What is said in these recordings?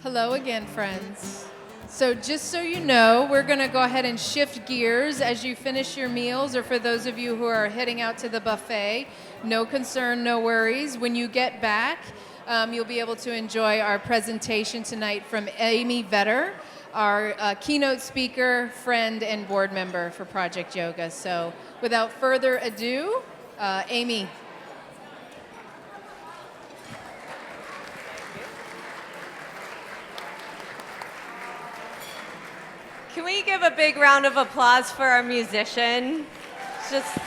Hello again, friends. So just so you know, we're going to go ahead and shift gears as you finish your meals, or for those of you who are heading out to the buffet, no concern, no worries. When you get back, you'll be able to enjoy our presentation tonight from Amy Vetter, our keynote speaker, friend, and board member for Project Yoga. So without further ado, Amy. Can we give a big round of applause for our musician? Just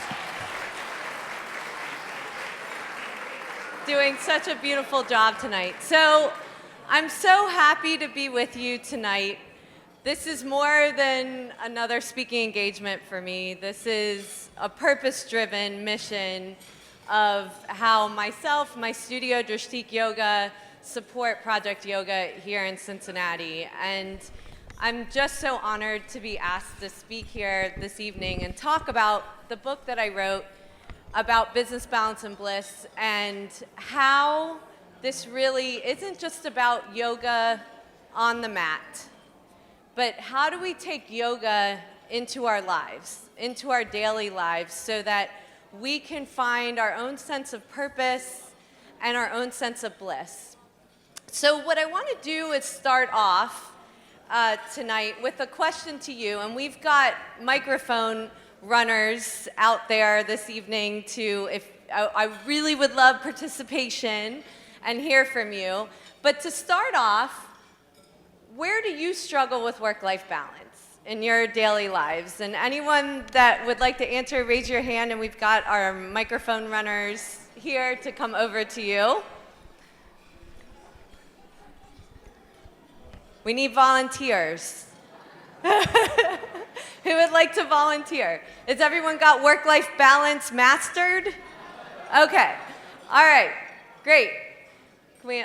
doing such a beautiful job tonight. So I'm so happy to be with you tonight. This is more than another speaking engagement for me. This is a purpose-driven mission of how myself, my studio, Drishtik Yoga, support Project Yoga here in Cincinnati. And I'm just so honored to be asked to speak here this evening and talk about the book that I wrote about business balance and bliss, and how this really isn't just about yoga on the mat, but how do we take yoga into our lives, into our daily lives, so that we can find our own sense of purpose and our own sense of bliss. So what I want to do is start off tonight with a question to you, and we've got microphone runners out there this evening I really would love participation and hear from you. But to start off, where do you struggle with work-life balance in your daily lives? And anyone that would like to answer, raise your hand, and we've got our microphone runners here to come over to you. We need volunteers. Who would like to volunteer? Has everyone got work-life balance mastered? Okay. All right. Great. Can we...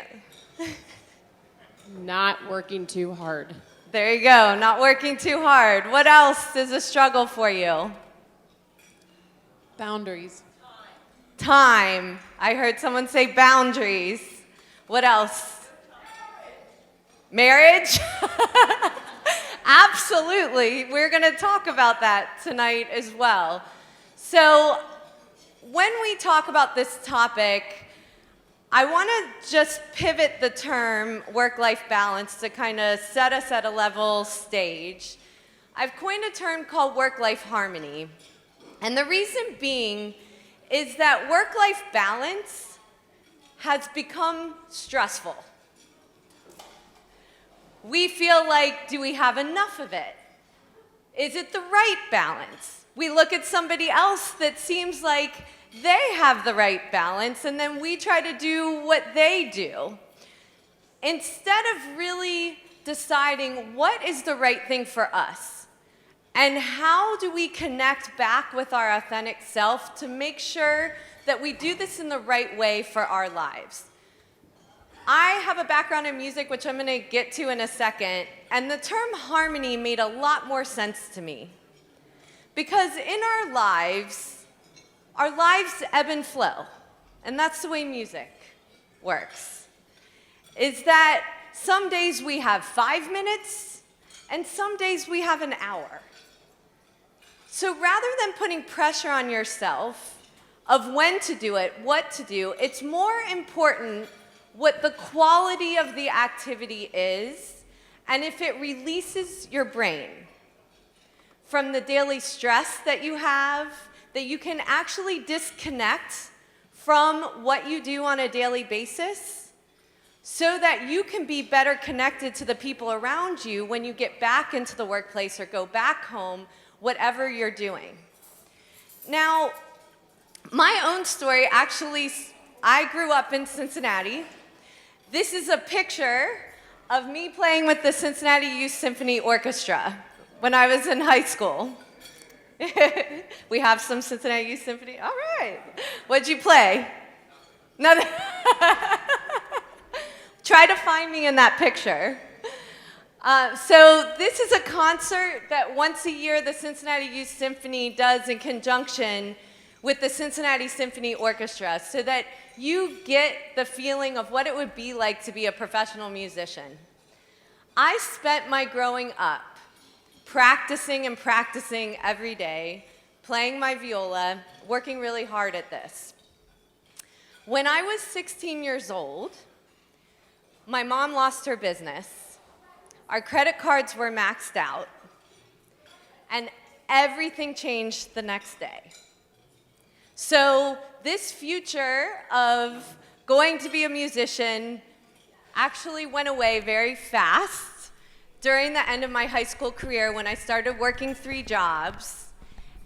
Not working too hard. There you go. Not working too hard. What else is a struggle for you? Boundaries. Time. I heard someone say boundaries. What else? Marriage? Absolutely. We're going to talk about that tonight as well. So when we talk about this topic, I want to just pivot the term work-life balance to kind of set us at a level stage. I've coined a term called work-life harmony. And the reason being is that work-life balance has become stressful. We feel like, do we have enough of it? Is it the right balance? We look at somebody else that seems like they have the right balance, and then we try to do what they do, instead of really deciding what is the right thing for us, and how do we connect back with our authentic self to make sure that we do this in the right way for our lives. I have a background in music, which I'm going to get to in a second, and the term harmony made a lot more sense to me. Because in our lives ebb and flow, and that's the way music works. Is that some days we have 5 minutes, and some days we have an hour. So rather than putting pressure on yourself of when to do it, what to do, it's more important what the quality of the activity is, and if it releases your brain from the daily stress that you have, that you can actually disconnect from what you do on a daily basis, so that you can be better connected to the people around you when you get back into the workplace or go back home, whatever you're doing. Now, my own story, actually, I grew up in Cincinnati. This is a picture of me playing with the Cincinnati Youth Symphony Orchestra when I was in high school. We have some Cincinnati Youth Symphony. All right. What'd you play? Nothing. Try to find me in that picture. So this is a concert that once a year the Cincinnati Youth Symphony does in conjunction with the Cincinnati Symphony Orchestra, so that you get the feeling of what it would be like to be a professional musician. I spent my growing up practicing and practicing every day, playing my viola, working really hard at this. When I was 16 years old, my mom lost her business. Our credit cards were maxed out, and everything changed the next day. So this future of going to be a musician actually went away very fast during the end of my high school career when I started working 3 jobs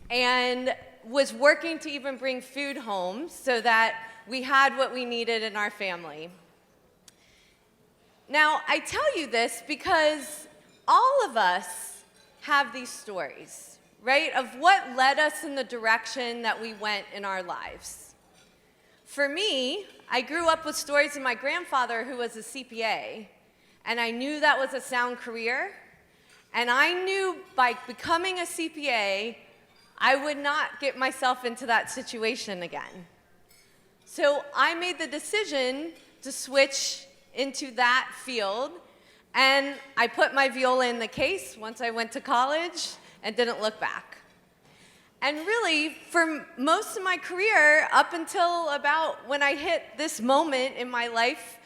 and was working to even bring food home so that we had what we needed in our family. Now, I tell you this because all of us have these stories, right, of what led us in the direction that we went in our lives. For me, I grew up with stories of my grandfather who was a CPA, and I knew that was a sound career, and I knew by becoming a CPA, I would not get myself into that situation again. So I made the decision to switch into that field, and I put my viola in the case once I went to college and didn't look back. And really, for most of my career, up until about when I hit this moment in my life,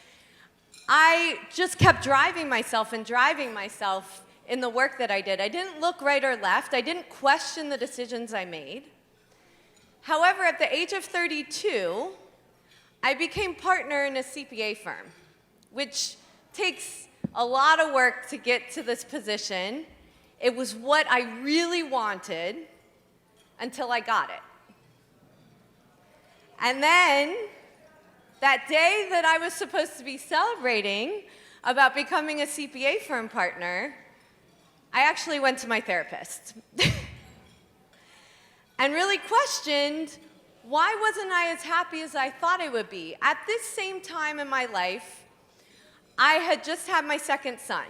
I just kept driving myself in the work that I did. I didn't look right or left. I didn't question the decisions I made. However, at the age of 32, I became partner in a CPA firm, which takes a lot of work to get to this position. It was what I really wanted until I got it. And then, that day that I was supposed to be celebrating about becoming a CPA firm partner, I actually went to my therapist and really questioned why wasn't I as happy as I thought I would be. At this same time in my life, I had just had my second son,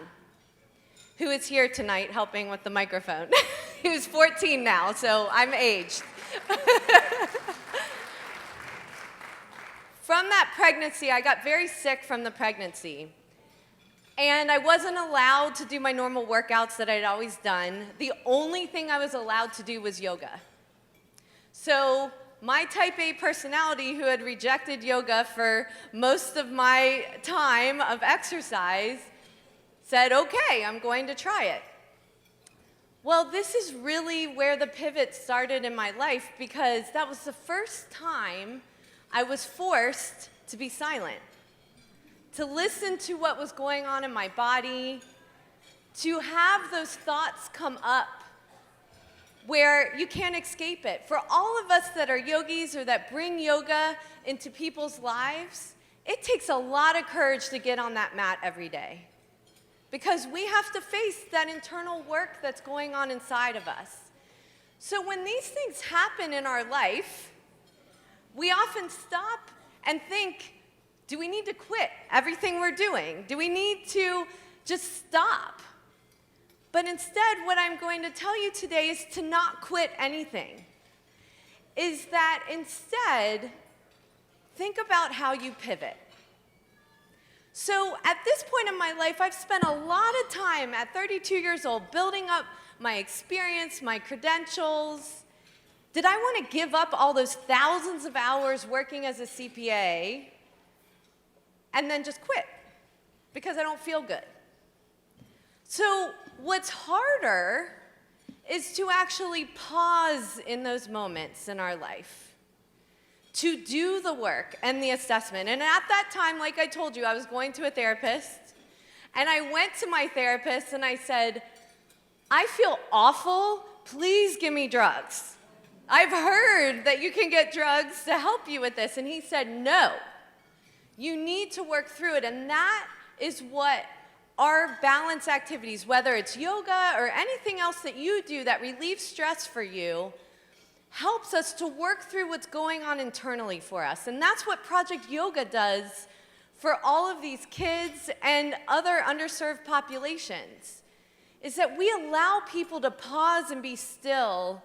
who is here tonight helping with the microphone. He was 14 now, so I'm aged. From that pregnancy, I got very sick from the pregnancy. And I wasn't allowed to do my normal workouts that I'd always done. The only thing I was allowed to do was yoga. So my type A personality, who had rejected yoga for most of my time of exercise, said, okay, I'm going to try it. Well, this is really where the pivot started in my life, because that was the first time I was forced to be silent, to listen to what was going on in my body, to have those thoughts come up where you can't escape it. For all of us that are yogis or that bring yoga into people's lives, it takes a lot of courage to get on that mat every day, because we have to face that internal work that's going on inside of us. So when these things happen in our life, we often stop and think, do we need to quit everything we're doing? Do we need to just stop? But instead, what I'm going to tell you today is to not quit anything. Is that instead, think about how you pivot. So at this point in my life, I've spent a lot of time at 32 years old building up my experience, my credentials. Did I want to give up all those thousands of hours working as a CPA and then just quit because I don't feel good? So what's harder is to actually pause in those moments in our life, to do the work and the assessment. And at that time, like I told you, I was going to a therapist, and I went to my therapist and I said, I feel awful, please give me drugs. I've heard that you can get drugs to help you with this. And he said, no, you need to work through it. And that is what our balance activities, whether it's yoga or anything else that you do that relieves stress for you, helps us to work through what's going on internally for us. And that's what Project Yoga does for all of these kids and other underserved populations, is that we allow people to pause and be still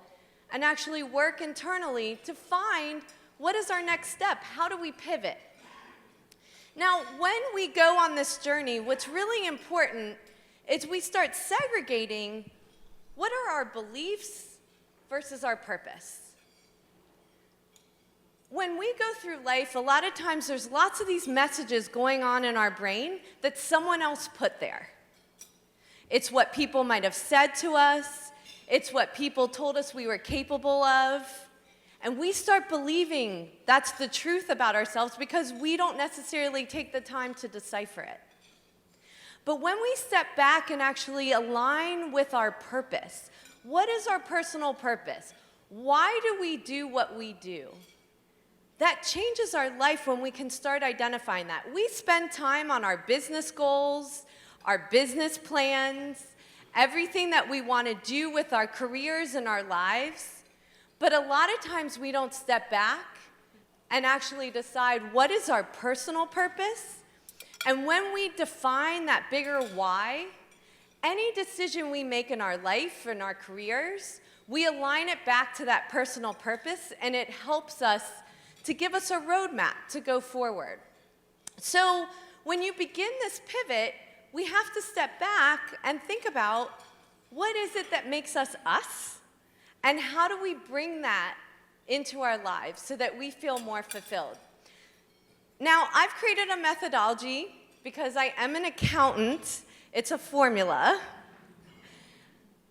and actually work internally to find what is our next step? How do we pivot? Now, when we go on this journey, what's really important is we start segregating what are our beliefs versus our purpose. When we go through life, a lot of times there's lots of these messages going on in our brain that someone else put there. It's what people might have said to us. It's what people told us we were capable of. And we start believing that's the truth about ourselves because we don't necessarily take the time to decipher it. But when we step back and actually align with our purpose, what is our personal purpose? Why do we do what we do? That changes our life when we can start identifying that. We spend time on our business goals, our business plans, everything that we want to do with our careers and our lives. But a lot of times we don't step back and actually decide what is our personal purpose. And when we define that bigger why, any decision we make in our life, in our careers, we align it back to that personal purpose, and it helps us to give us a roadmap to go forward. So when you begin this pivot, we have to step back and think about what is it that makes us us, and how do we bring that into our lives so that we feel more fulfilled. Now, I've created a methodology because I am an accountant. It's a formula,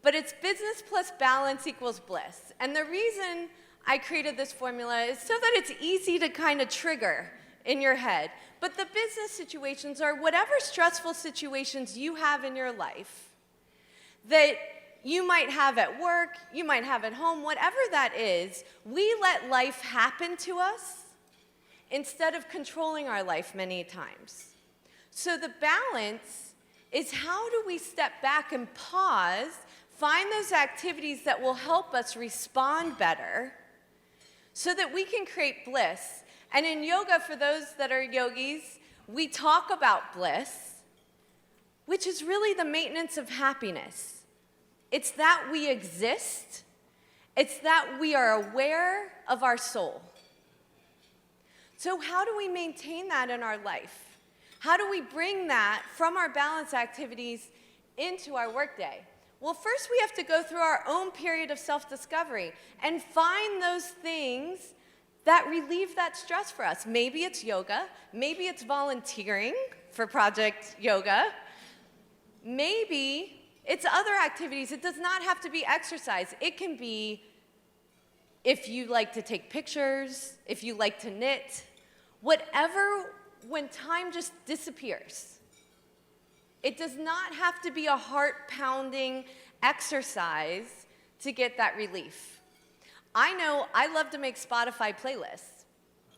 but it's business plus balance equals bliss. And the reason I created this formula is so that it's easy to kind of trigger in your head. But the business situations are whatever stressful situations you have in your life that you might have at work, you might have at home, whatever that is, we let life happen to us instead of controlling our life many times. So the balance is how do we step back and pause, find those activities that will help us respond better so that we can create bliss. And in yoga, for those that are yogis, we talk about bliss, which is really the maintenance of happiness. It's that we exist. It's that we are aware of our soul. So how do we maintain that in our life? How do we bring that from our balance activities into our workday? Well, first we have to go through our own period of self-discovery and find those things that relieve that stress for us. Maybe it's yoga. Maybe it's volunteering for Project Yoga. Maybe it's other activities. It does not have to be exercise. It can be if you like to take pictures, if you like to knit, whatever, when time just disappears. It does not have to be a heart-pounding exercise to get that relief. I know I love to make Spotify playlists.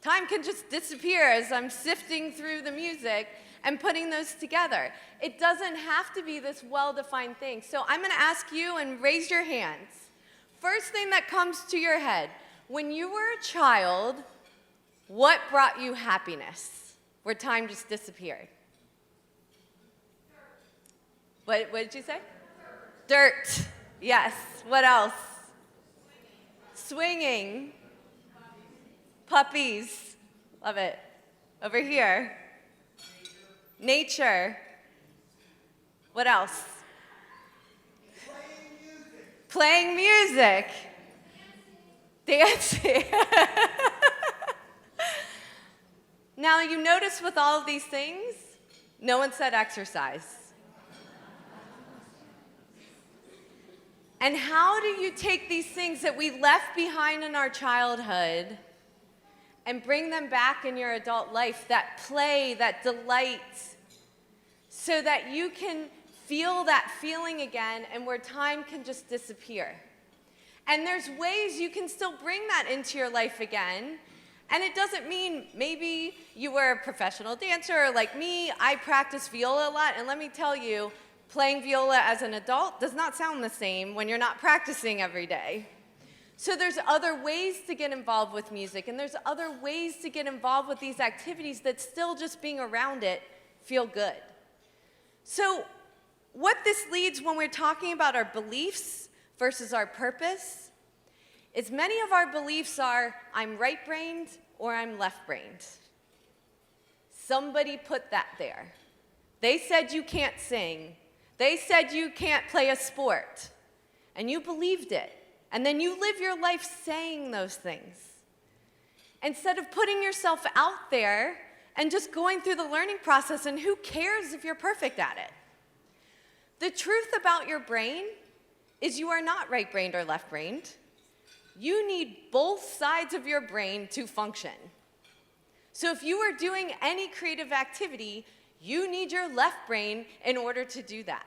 Time can just disappear as I'm sifting through the music and putting those together. It doesn't have to be this well-defined thing. So I'm going to ask you, and raise your hands. First thing that comes to your head, when you were a child, what brought you happiness? Where time just disappeared? What did you say? Dirt. Yes. What else? Swinging. Puppies. Love it. Over here. Nature. What else? Playing music. Dancing. Now, you notice with all of these things, no one said exercise. And how do you take these things that we left behind in our childhood and bring them back in your adult life, that play, that delight, so that you can feel that feeling again and where time can just disappear? And there's ways you can still bring that into your life again. And it doesn't mean maybe you were a professional dancer or like me, I practice viola a lot. And let me tell you, playing viola as an adult does not sound the same when you're not practicing every day. So there's other ways to get involved with music, and there's other ways to get involved with these activities that still just being around it feel good. So what this leads when we're talking about our beliefs versus our purpose is many of our beliefs are, I'm right-brained or I'm left-brained. Somebody put that there. They said you can't sing. They said you can't play a sport, and you believed it. And then you live your life saying those things. Instead of putting yourself out there and just going through the learning process, and who cares if you're perfect at it? The truth about your brain is you are not right-brained or left-brained. You need both sides of your brain to function. So if you are doing any creative activity, you need your left brain in order to do that.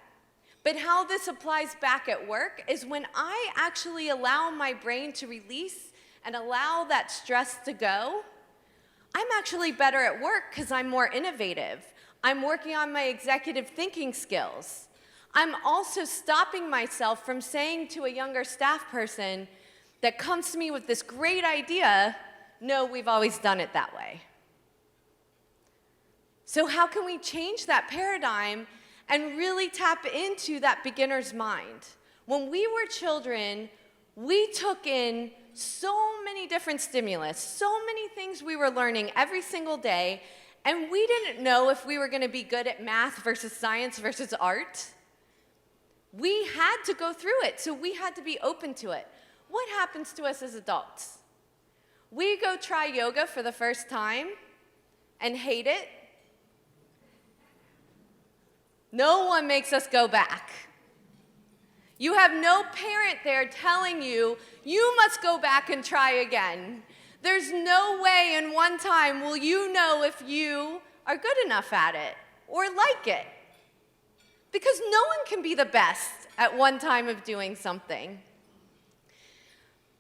But how this applies back at work is when I actually allow my brain to release and allow that stress to go, I'm actually better at work because I'm more innovative. I'm working on my executive thinking skills. I'm also stopping myself from saying to a younger staff person that comes to me with this great idea, no, we've always done it that way. So how can we change that paradigm and really tap into that beginner's mind? When we were children, we took in so many different stimulus, so many things we were learning every single day, and we didn't know if we were going to be good at math versus science versus art. We had to go through it, so we had to be open to it. What happens to us as adults? We go try yoga for the first time and hate it. No one makes us go back. You have no parent there telling you, you must go back and try again. There's no way in one time will you know if you are good enough at it or like it. Because no one can be the best at one time of doing something.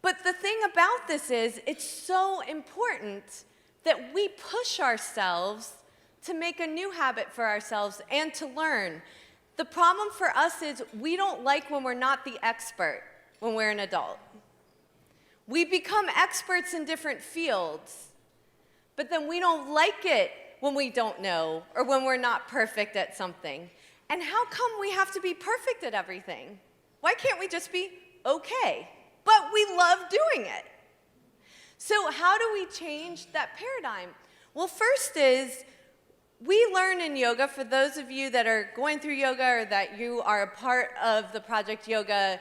But the thing about this is, it's so important that we push ourselves to make a new habit for ourselves and to learn. The problem for us is we don't like when we're not the expert when we're an adult. We become experts in different fields, but then we don't like it when we don't know or when we're not perfect at something. And how come we have to be perfect at everything? Why can't we just be okay? But we love doing it. So how do we change that paradigm? Well, first is we learn in yoga, for those of you that are going through yoga or that you are a part of the Project Yoga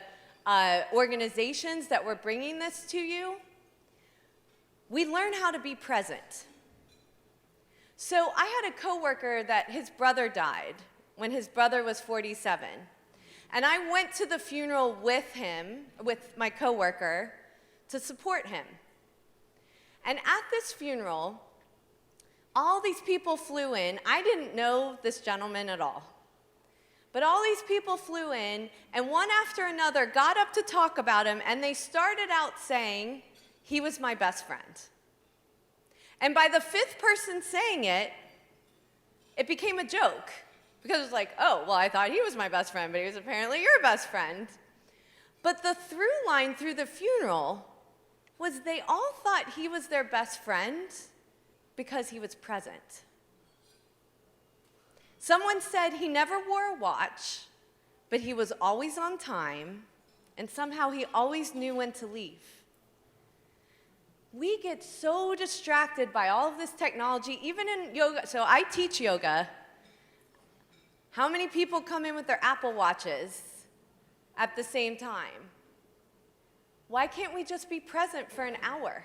organizations that we're bringing this to you, we learn how to be present. So I had a coworker that his brother died when his brother was 47. And I went to the funeral with him, with my coworker, to support him. And at this funeral, all these people flew in. I didn't know this gentleman at all. But all these people flew in, and one after another got up to talk about him, and they started out saying, he was my best friend. And by the fifth person saying it, it became a joke. Because it was like, oh, well, I thought he was my best friend, but he was apparently your best friend. But the through line through the funeral was they all thought he was their best friend because he was present. Someone said he never wore a watch, but he was always on time, and somehow he always knew when to leave. We get so distracted by all of this technology, even in yoga. So I teach yoga. How many people come in with their Apple Watches at the same time? Why can't we just be present for an hour?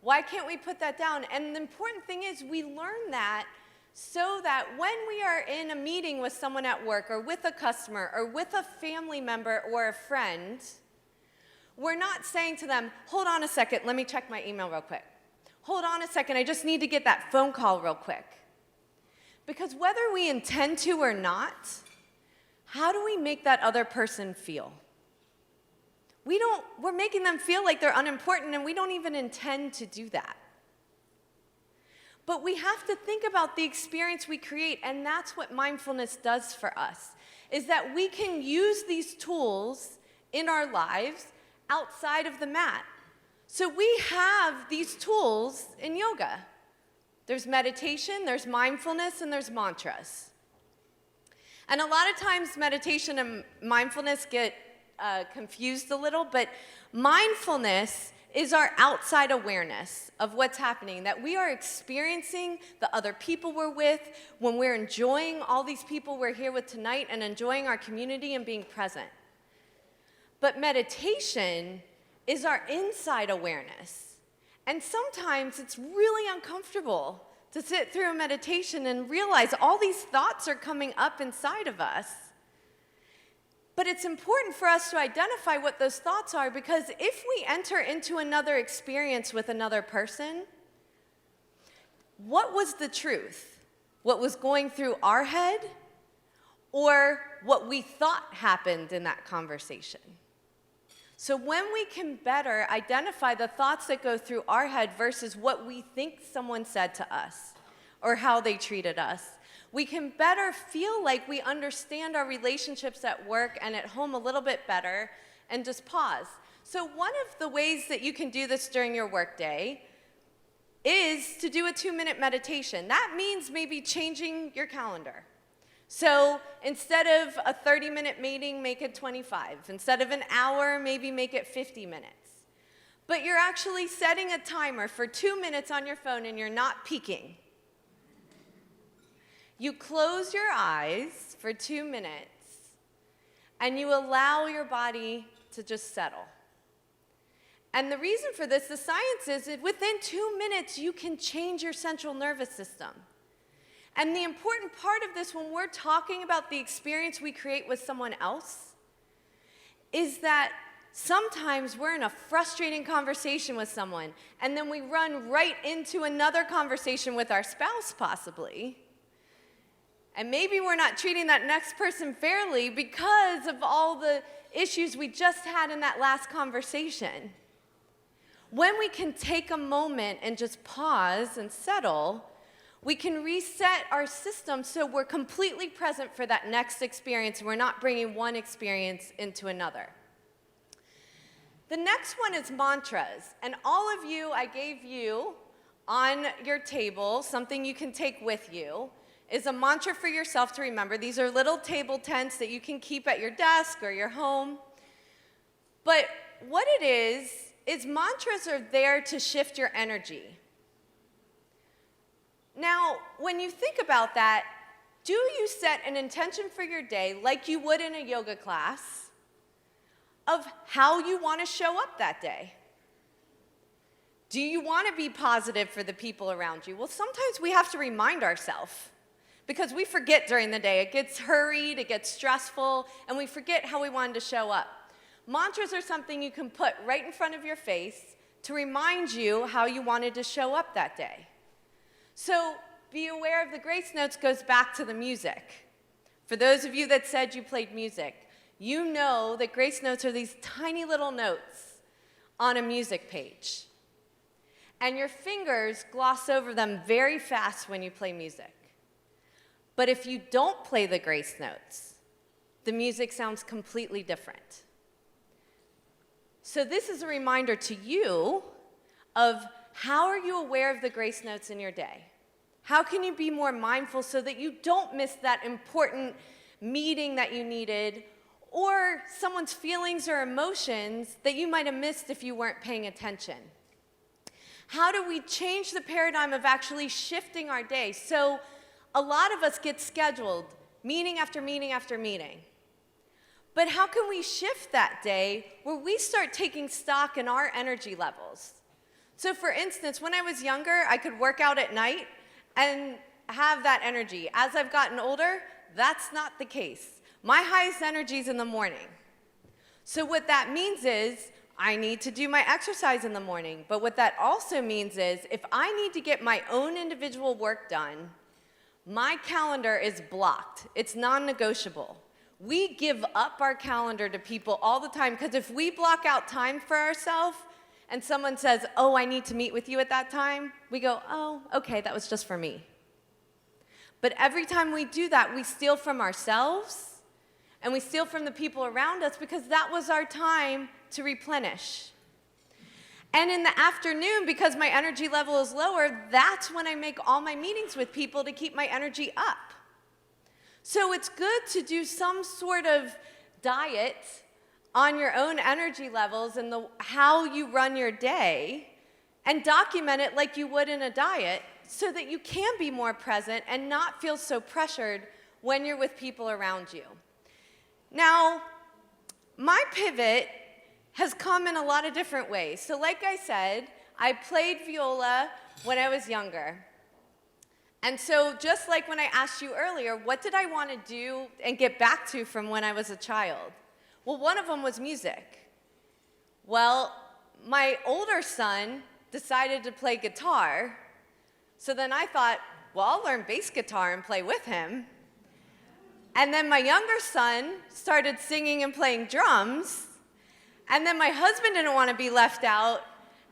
Why can't we put that down? And the important thing is we learn that so that when we are in a meeting with someone at work or with a customer or with a family member or a friend, we're not saying to them, hold on a second, let me check my email real quick. Hold on a second, I just need to get that phone call real quick. Because whether we intend to or not, how do we make that other person feel? We're making them feel like they're unimportant, and we don't even intend to do that. But we have to think about the experience we create, and that's what mindfulness does for us, is that we can use these tools in our lives outside of the mat. So we have these tools in yoga. There's meditation, there's mindfulness, and there's mantras. And a lot of times meditation and mindfulness get confused a little, but mindfulness is our outside awareness of what's happening, that we are experiencing the other people we're with, when we're enjoying all these people we're here with tonight and enjoying our community and being present. But meditation is our inside awareness. And sometimes it's really uncomfortable to sit through a meditation and realize all these thoughts are coming up inside of us. But it's important for us to identify what those thoughts are, because if we enter into another experience with another person, what was the truth? What was going through our head, or what we thought happened in that conversation? So when we can better identify the thoughts that go through our head versus what we think someone said to us or how they treated us, we can better feel like we understand our relationships at work and at home a little bit better and just pause. So one of the ways that you can do this during your workday is to do a 2-minute meditation. That means maybe changing your calendar. So instead of a 30-minute meeting, make it 25. Instead of an hour, maybe make it 50 minutes. But you're actually setting a timer for 2 minutes on your phone and you're not peeking. You close your eyes for 2 minutes, and you allow your body to just settle. And the reason for this, the science is that within 2 minutes, you can change your central nervous system. And the important part of this when we're talking about the experience we create with someone else is that sometimes we're in a frustrating conversation with someone, and then we run right into another conversation with our spouse, possibly. And maybe we're not treating that next person fairly because of all the issues we just had in that last conversation. When we can take a moment and just pause and settle, we can reset our system so we're completely present for that next experience and we're not bringing one experience into another. The next one is mantras. And all of you, I gave you on your table something you can take with you. Is a mantra for yourself to remember. These are little table tents that you can keep at your desk or your home. But what it is mantras are there to shift your energy. Now, when you think about that, do you set an intention for your day like you would in a yoga class of how you want to show up that day? Do you want to be positive for the people around you? Well, sometimes we have to remind ourselves, because we forget during the day. It gets hurried, it gets stressful, and we forget how we wanted to show up. Mantras are something you can put right in front of your face to remind you how you wanted to show up that day. So be aware of the grace notes goes back to the music. For those of you that said you played music, you know that grace notes are these tiny little notes on a music page. And your fingers gloss over them very fast when you play music. But if you don't play the grace notes, the music sounds completely different. So this is a reminder to you of how are you aware of the grace notes in your day? How can you be more mindful so that you don't miss that important meeting that you needed, or someone's feelings or emotions that you might have missed if you weren't paying attention? How do we change the paradigm of actually shifting our day? So a lot of us get scheduled meeting after meeting after meeting. But how can we shift that day where we start taking stock in our energy levels? So for instance, when I was younger, I could work out at night and have that energy. As I've gotten older, that's not the case. My highest energy is in the morning. So what that means is I need to do my exercise in the morning. But what that also means is if I need to get my own individual work done, my calendar is blocked. It's non-negotiable. We give up our calendar to people all the time because if we block out time for ourselves and someone says, oh, I need to meet with you at that time, we go, oh, okay, that was just for me. But every time we do that, we steal from ourselves and we steal from the people around us because that was our time to replenish. And in the afternoon, because my energy level is lower, that's when I make all my meetings with people to keep my energy up. So it's good to do some sort of diet on your own energy levels and how you run your day and document it like you would in a diet so that you can be more present and not feel so pressured when you're with people around you. Now, my pivot has come in a lot of different ways. So like I said, I played viola when I was younger. And so just like when I asked you earlier, what did I want to do and get back to from when I was a child? Well, one of them was music. Well, my older son decided to play guitar, so then I thought, well, I'll learn bass guitar and play with him. And then my younger son started singing and playing drums, and then my husband didn't want to be left out,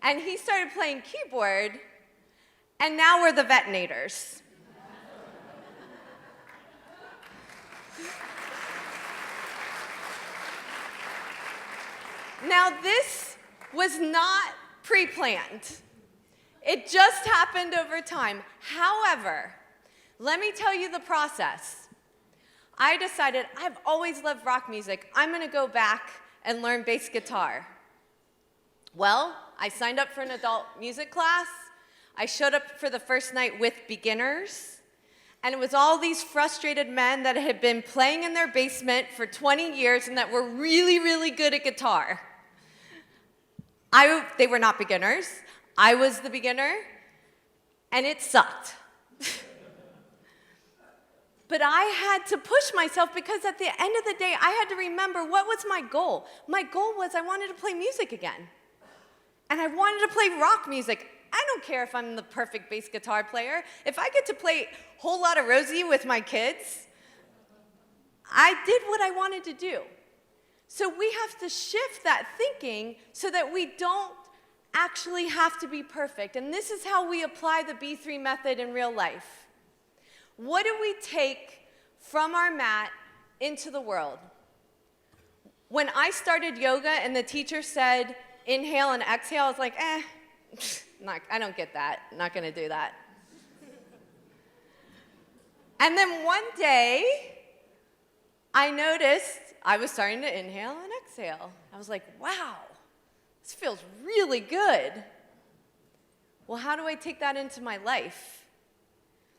and he started playing keyboard, and now we're the Vetonators. Now, this was not pre-planned. It just happened over time. However, let me tell you the process. I decided I've always loved rock music. I'm going to go back and learn bass guitar. Well, I signed up for an adult music class. I showed up for the first night with beginners, and it was all these frustrated men that had been playing in their basement for 20 years and that were really, really good at guitar. They were not beginners. I was the beginner, and it sucked. But I had to push myself because at the end of the day, I had to remember what was my goal. My goal was I wanted to play music again. And I wanted to play rock music. I don't care if I'm the perfect bass guitar player. If I get to play Whole Lotta Rosie with my kids, I did what I wanted to do. So we have to shift that thinking so that we don't actually have to be perfect. And this is how we apply the B3 method in real life. What do we take from our mat into the world? When I started yoga and the teacher said, inhale and exhale, I was like, I don't get that. I'm not going to do that. And then one day, I noticed I was starting to inhale and exhale. I was like, wow, this feels really good. Well, how do I take that into my life?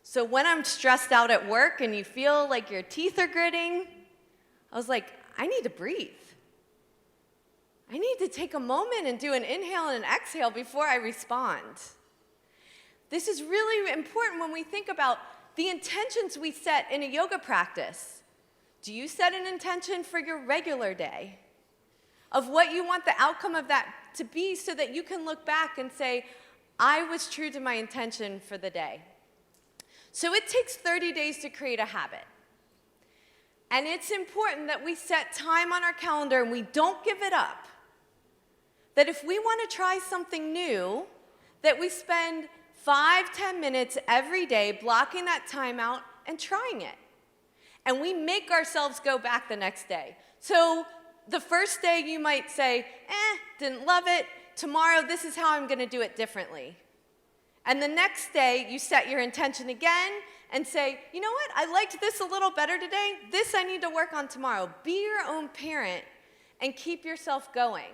So when I'm stressed out at work and you feel like your teeth are gritting, I was like, I need to breathe. I need to take a moment and do an inhale and an exhale before I respond. This is really important when we think about the intentions we set in a yoga practice. Do you set an intention for your regular day of what you want the outcome of that to be so that you can look back and say, I was true to my intention for the day? So it takes 30 days to create a habit. And it's important that we set time on our calendar and we don't give it up. That if we want to try something new, that we spend 5-10 minutes every day blocking that time out and trying it. And we make ourselves go back the next day. So the first day you might say, didn't love it. Tomorrow, this is how I'm going to do it differently. And the next day, you set your intention again and say, you know what, I liked this a little better today. This I need to work on tomorrow. Be your own parent and keep yourself going.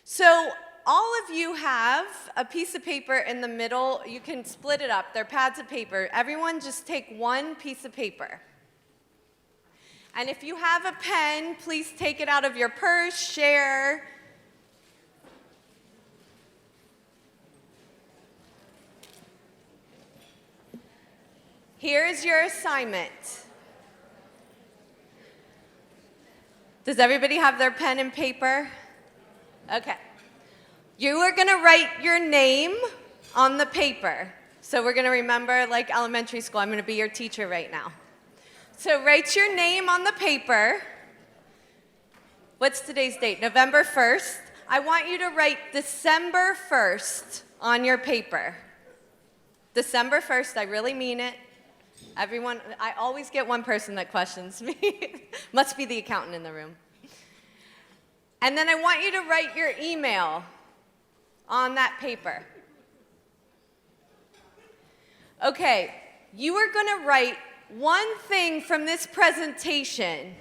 So all of you have a piece of paper in the middle. You can split it up. They're pads of paper. Everyone just take one piece of paper. And if you have a pen, please take it out of your purse, share. Here's your assignment. Does everybody have their pen and paper? Okay. You are going to write your name on the paper. So we're going to remember like elementary school. I'm going to be your teacher right now. So write your name on the paper. What's today's date? November 1st. I want you to write December 1st on your paper. December 1st, I really mean it. Everyone, I always get one person that questions me. Must be the accountant in the room. And then I want you to write your email on that paper. Okay, you are going to write one thing from this presentation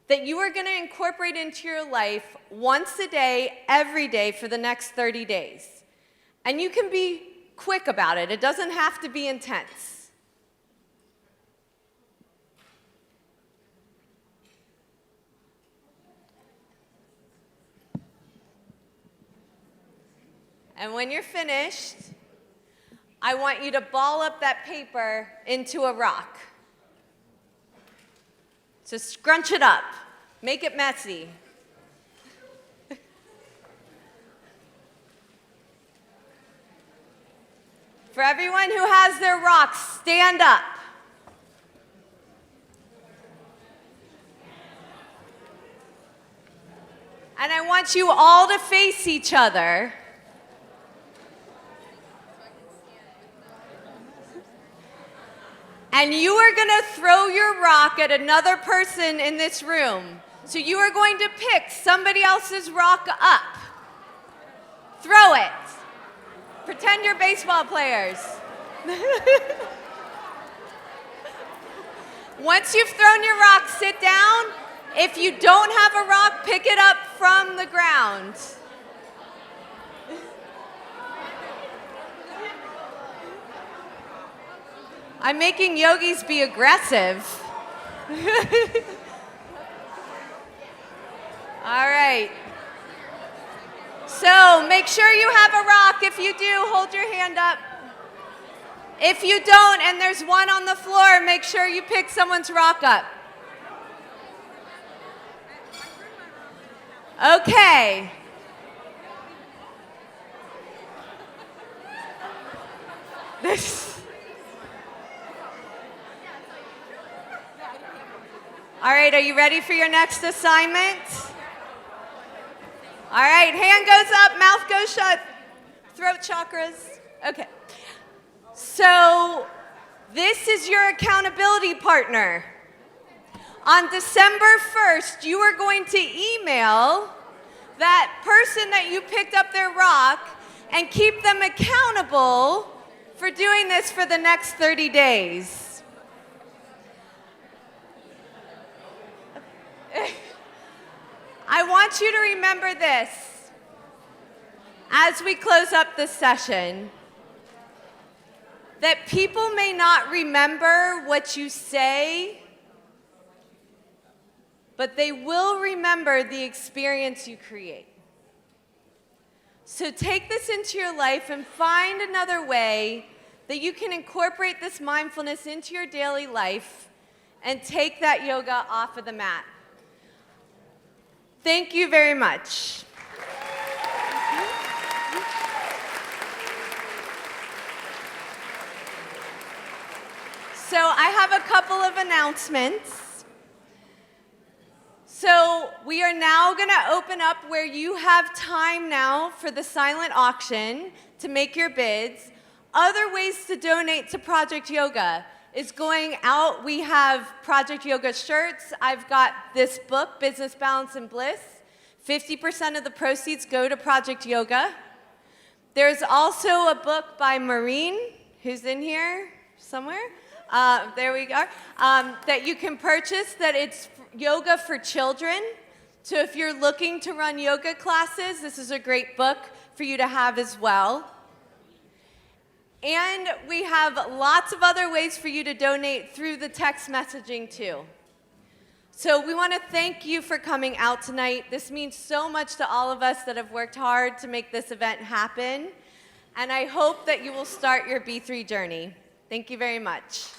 that you are going to incorporate into your life once a day, every day for the next 30 days. And you can be quick about it. It doesn't have to be intense. And when you're finished, I want you to ball up that paper into a rock. So scrunch it up. Make it messy. For everyone who has their rocks, stand up. And I want you all to face each other. And you are going to throw your rock at another person in this room. So you are going to pick somebody else's rock up. Throw it. Pretend you're baseball players. Once you've thrown your rock, sit down. If you don't have a rock, pick it up from the ground. I'm making yogis be aggressive. All right. So make sure you have a rock. If you do, hold your hand up. If you don't and there's one on the floor, make sure you pick someone's rock up. Okay. All right, are you ready for your next assignment? All right, hand goes up, mouth goes shut, throat chakras. Okay. So this is your accountability partner. On December 1st, you are going to email that person that you picked up their rock and keep them accountable for doing this for the next 30 days. I want you to remember this as we close up this session, that people may not remember what you say, but they will remember the experience you create. So take this into your life and find another way that you can incorporate this mindfulness into your daily life and take that yoga off of the mat. Thank you very much. So I have a couple of announcements. So we are now going to open up where you have time now for the silent auction to make your bids. Other ways to donate to Project Yoga is going out. We have Project Yoga shirts. I've got this book, Business Balance and Bliss. 50% of the proceeds go to Project Yoga. There's also a book by Maureen, who's in here somewhere. There we go. That you can purchase, that it's yoga for children. So if you're looking to run yoga classes, this is a great book for you to have as well. And we have lots of other ways for you to donate through the text messaging too. So we want to thank you for coming out tonight. This means so much to all of us that have worked hard to make this event happen. And I hope that you will start your B3 journey. Thank you very much.